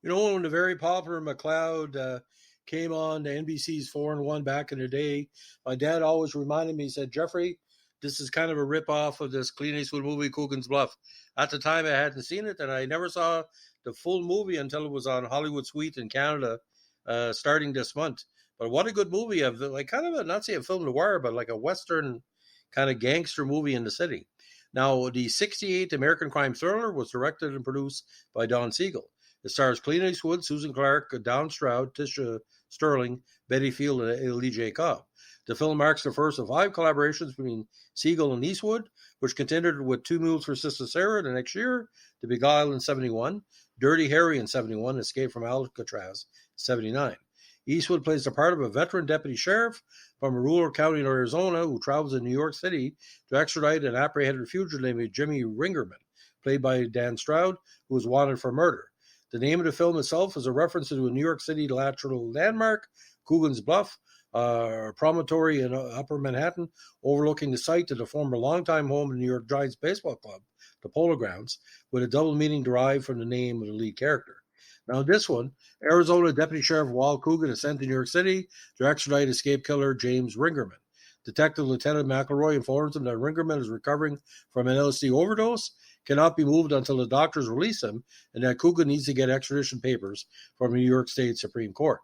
You know, when the very popular McLeod came on to NBC's 4-1 back in the day, my dad always reminded me, he said, Jeffrey, this is kind of a rip-off of this Clint Eastwood movie, Coogan's Bluff. At the time, I hadn't seen it, and I never saw the full movie until it was on Hollywood Suite in Canada starting this month. But what a good movie of like kind of a, not say a film noir, but like a Western kind of gangster movie in the city. Now, the 68 American crime thriller was directed and produced by Don Siegel. It stars Clint Eastwood, Susan Clark, Don Stroud, Tisha Sterling, Betty Field, and Lee J. Cobb. The film marks the first of 5 collaborations between Siegel and Eastwood, which continued with Two Mules for Sister Sarah the next year, The Beguiled in 71, Dirty Harry in 71, Escape from Alcatraz 79. Eastwood plays the part of a veteran deputy sheriff from a rural county in Arizona who travels to New York City to extradite an apprehended fugitive named Jimmy Ringerman, played by Dan Stroud, who was wanted for murder. The name of the film itself is a reference to a New York City natural landmark, Coogan's Bluff, a promontory in Upper Manhattan, overlooking the site of the former longtime home of the New York Giants baseball club, the Polo Grounds, with a double meaning derived from the name of the lead character. Now, this one, Arizona Deputy Sheriff Walt Coogan is sent to New York City to extradite escape killer James Ringerman. Detective Lieutenant McElroy informs him that Ringerman is recovering from an LSD overdose, cannot be moved until the doctors release him, and that Coogan needs to get extradition papers from the New York State Supreme Court.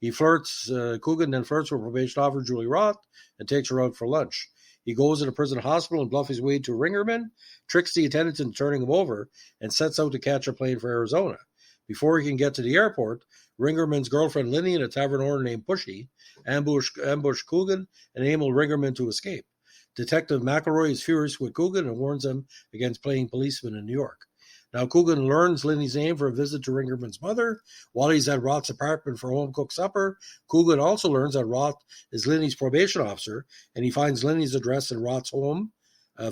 Coogan then flirts with probation officer Julie Roth and takes her out for lunch. He goes to the prison hospital and bluffs his way to Ringerman, tricks the attendants into turning him over, and sets out to catch a plane for Arizona. Before he can get to the airport, Ringerman's girlfriend Linny and a tavern owner named Pushy ambush Coogan and enable Ringerman to escape. Detective McElroy is furious with Coogan and warns him against playing policeman in New York. Now, Coogan learns Linny's name for a visit to Ringerman's mother. While he's at Roth's apartment for home-cooked supper, Coogan also learns that Roth is Linny's probation officer, and he finds Linny's address in Roth's home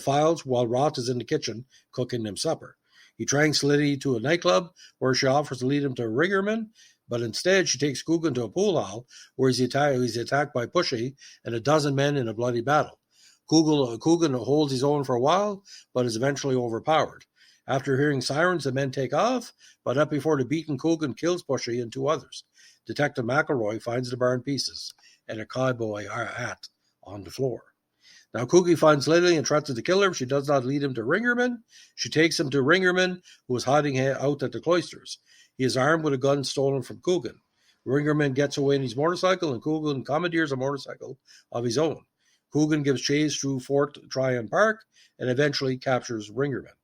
files while Roth is in the kitchen cooking them supper. He tranks Linny to a nightclub where she offers to lead him to Ringerman, but instead she takes Coogan to a pool hall where he's attacked by Pushy and a dozen men in a bloody battle. Coogan holds his own for a while, but is eventually overpowered. After hearing sirens, the men take off, but not before the beaten Coogan kills Pushy and 2 others. Detective McElroy finds the bar in pieces and a cowboy hat on the floor. Now, Coogan finds Lily and threatens to kill her if she does not lead him to Ringerman. She takes him to Ringerman, who is hiding out at the cloisters. He is armed with a gun stolen from Coogan. Ringerman gets away in his motorcycle, and Coogan commandeers a motorcycle of his own. Coogan gives chase through Fort Tryon Park and eventually captures Ringerman.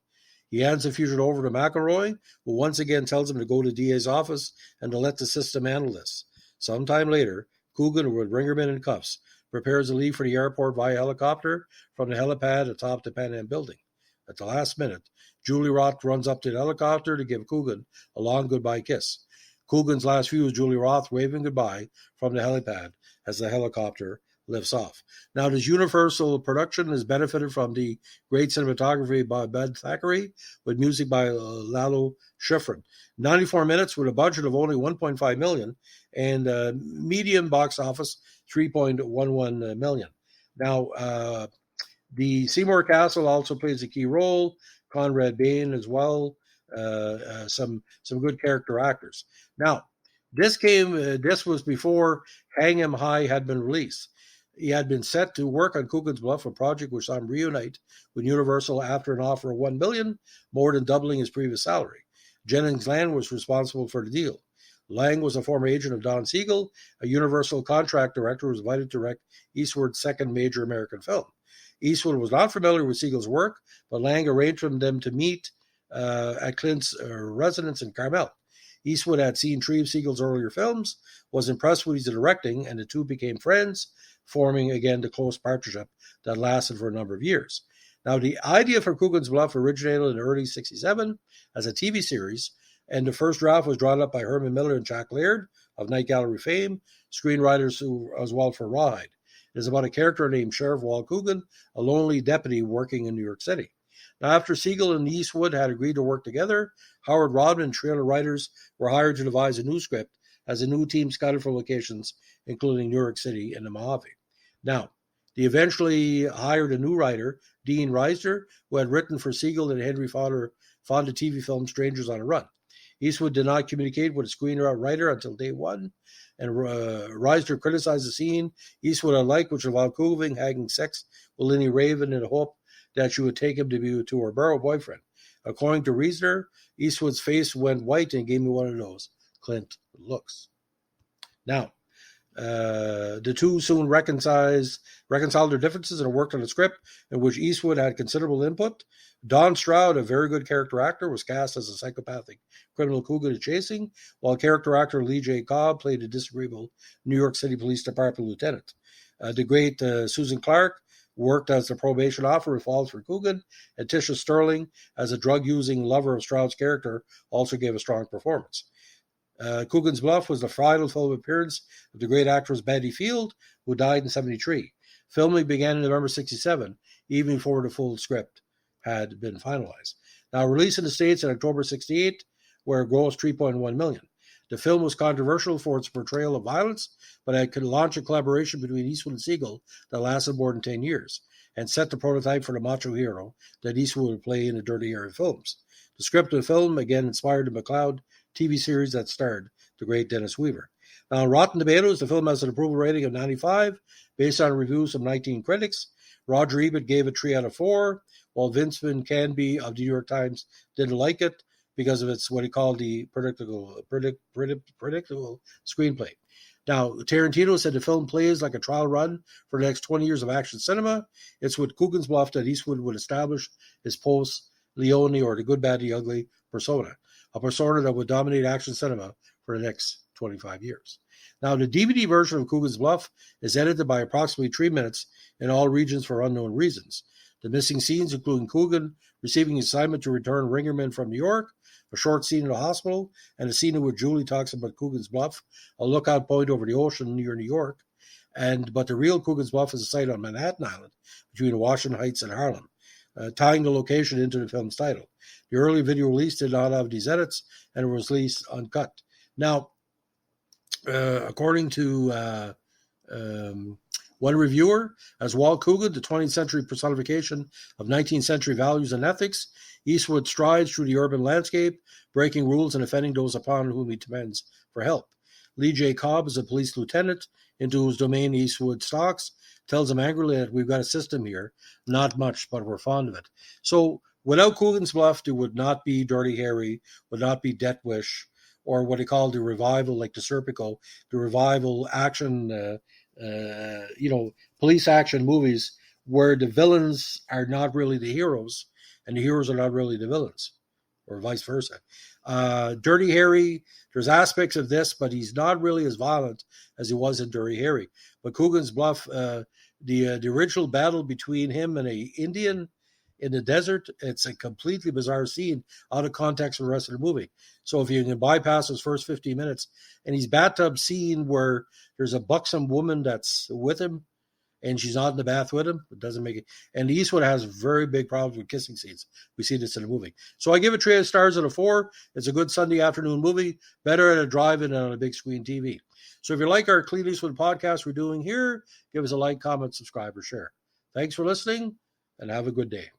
He hands the fugitive over to McElroy, who once again tells him to go to the DA's office and to let the system handle this. Sometime later, Coogan, with Ringerman in cuffs, prepares to leave for the airport via helicopter from the helipad atop the Pan Am building. At the last minute, Julie Roth runs up to the helicopter to give Coogan a long goodbye kiss. Coogan's last view is Julie Roth waving goodbye from the helipad as the helicopter lifts off. Now, this Universal production has benefited from the great cinematography by Ben Thackeray with music by Lalo Schifrin. 94 minutes with a budget of only $1.5 million and medium box office $3.11 million. Now, the Seymour Castle also plays a key role. Conrad Bain as well. Some good character actors. Now, this was before Hang 'Em High had been released. He had been set to work on Coogan's Bluff, a project which saw him reunite with Universal after an offer of $1 million, more than doubling his previous salary. Jennings Lang was responsible for the deal. Lang was a former agent of Don Siegel, a Universal contract director who was invited to direct Eastwood's second major American film. Eastwood was not familiar with Siegel's work, but Lang arranged for them to meet at Clint's residence in Carmel. Eastwood had seen 3 of Siegel's earlier films, was impressed with his directing, and the two became friends, forming again the close partnership that lasted for a number of years. Now, the idea for Coogan's Bluff originated in early '67 as a TV series, and the first draft was drawn up by Herman Miller and Jack Laird of Night Gallery fame, screenwriters as well for Rawhide. It is about a character named Sheriff Walt Coogan, a lonely deputy working in New York City. Now, after Siegel and Eastwood had agreed to work together, Howard Rodman and 3 other writers were hired to devise a new script as a new team scouted for locations, including New York City and the Mojave. Now, they eventually hired a new writer, Dean Reisner, who had written for Siegel and Henry Fonda TV film Strangers on a Run. Eastwood did not communicate with a screenwriter until day one, and Reisner criticized the scene Eastwood unliked, which involved Coogan having sex with Lenny Raven in the hope that she would take him to be to her borough boyfriend. According to Reisner, Eastwood's face went white and gave me one of those Clint looks. Now, the two soon reconciled their differences and worked on a script in which Eastwood had considerable input. Don Stroud, a very good character actor, was cast as a psychopathic criminal Coogan chasing, while character actor Lee J. Cobb played a disagreeable New York City Police Department lieutenant. The great Susan Clark worked as the probation officer who falls for Coogan, and Tisha Sterling, as a drug-using lover of Stroud's character, also gave a strong performance. Coogan's Bluff was the final film appearance of the great actress Betty Field, who died in 1973. Filming began in November 1967, even before the full script had been finalized. Now, released in the States in October 1968, where it grossed $3.1 million. The film was controversial for its portrayal of violence, but it could launch a collaboration between Eastwood and Siegel that lasted more than 10 years, and set the prototype for the macho hero that Eastwood would play in the Dirty Harry films. The script of the film, again, inspired the McCloud TV series that starred the great Dennis Weaver. Now, on Rotten Tomatoes, the film has an approval rating of 95, based on reviews from 19 critics. Roger Ebert gave it 3 out of 4, while Vince Canby of the New York Times didn't like it because of its what he called the predictable screenplay. Now, Tarantino said the film plays like a trial run for the next 20 years of action cinema. It's with Coogan's Bluff that Eastwood would establish his post-Leone or the good, bad, the ugly persona, a persona that would dominate action cinema for the next 25 years. Now, the DVD version of Coogan's Bluff is edited by approximately 3 minutes in all regions for unknown reasons. The missing scenes, including Coogan receiving his assignment to return Ringerman from New York, a short scene in the hospital, and a scene in which Julie talks about Coogan's Bluff, a lookout point over the ocean near New York. But the real Coogan's Bluff is a site on Manhattan Island between Washington Heights and Harlem, tying the location into the film's title. The early video release did not have these edits, and it was released uncut. Now, according to one reviewer, as Walt Coogan, the 20th century personification of 19th century values and ethics, Eastwood strides through the urban landscape, breaking rules and offending those upon whom he depends for help. Lee J. Cobb is a police lieutenant into whose domain Eastwood stalks, tells him angrily that we've got a system here, not much, but we're fond of it. So without Coogan's Bluff, there would not be Dirty Harry, would not be Death Wish, or what he called the revival, like the Serpico, the revival action, police action movies where the villains are not really the heroes and the heroes are not really the villains, or vice versa. Dirty Harry, there's aspects of this, but he's not really as violent as he was in Dirty Harry. But Coogan's Bluff, the original battle between him and an Indian in the desert, it's a completely bizarre scene out of context for the rest of the movie. So if you can bypass those first 15 minutes, and his bathtub scene where there's a buxom woman that's with him, and she's not in the bath with him, it doesn't make it. And Eastwood has very big problems with kissing scenes. We see this in the movie. So I give it 3 stars out of 4. It's a good Sunday afternoon movie, better at a drive-in than on a big screen TV. So if you like our Clint Eastwood podcast we're doing here, give us a like, comment, subscribe, or share. Thanks for listening, and have a good day.